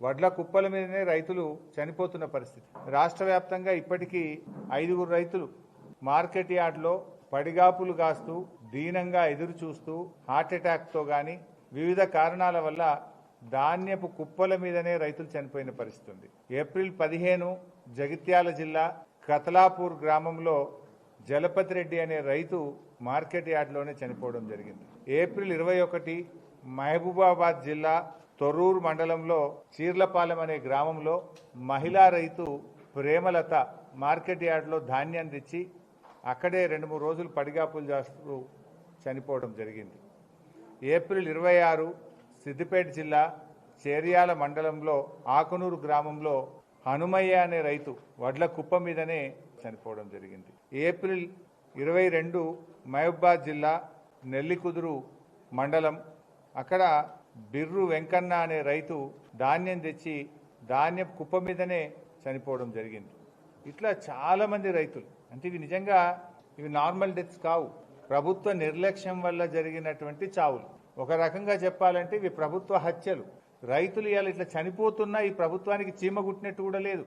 వడ్ల కుప్పల మీదనే రైతులు చనిపోతున్న పరిస్థితి. రాష్ట్ర వ్యాప్తంగా ఇప్పటికీ 5 రైతులు మార్కెట్ యార్డ్లో పడిగాపులు కాస్తూ దీనంగా ఎదురు చూస్తూ హార్ట్అటాక్తో గాని వివిధ కారణాల వల్ల ధాన్యపు కుప్పల మీదనే రైతులు చనిపోయిన పరిస్థితి ఉంది. ఏప్రిల్ 15 జగిత్యాల జిల్లా కతలాపూర్ గ్రామంలో జలపతి రెడ్డి అనే రైతు మార్కెట్ యార్డ్లోనే చనిపోవడం జరిగింది. ఏప్రిల్ 21 మహబూబాబాద్ జిల్లా తొర్రూరు మండలంలో చీర్లపాలెం అనే గ్రామంలో మహిళా రైతు ప్రేమలత మార్కెట్ యార్డ్లో ధాన్యాన్ని తెచ్చి అక్కడే 2-3 రోజులు పడిగాపులు చేస్తూ చనిపోవడం జరిగింది. ఏప్రిల్ 26 సిద్దిపేట జిల్లా చేర్యాల మండలంలో ఆకునూరు గ్రామంలో హనుమయ్య అనే రైతు వడ్ల కుప్ప మీదనే చనిపోవడం జరిగింది. ఏప్రిల్ 22 మహబూబాబాద్ జిల్లా నెల్లికుదురు మండలం అక్కడ బిర్రు వెంకన్న అనే రైతు ధాన్యం తెచ్చి ధాన్యం కుప్ప మీదనే చనిపోవడం జరిగింది. ఇట్లా చాలామంది రైతులు, అంటే ఇవి నిజంగా ఇవి నార్మల్ డెత్స్ కావు, ప్రభుత్వ నిర్లక్ష్యం వల్ల జరిగినటువంటి చావులు. ఒక రకంగా చెప్పాలంటే ఇవి ప్రభుత్వ హత్యలు. రైతులు ఇవాళ ఇట్లా చనిపోతున్నా ఈ ప్రభుత్వానికి చీమ కుట్టినట్టు కూడా లేదు.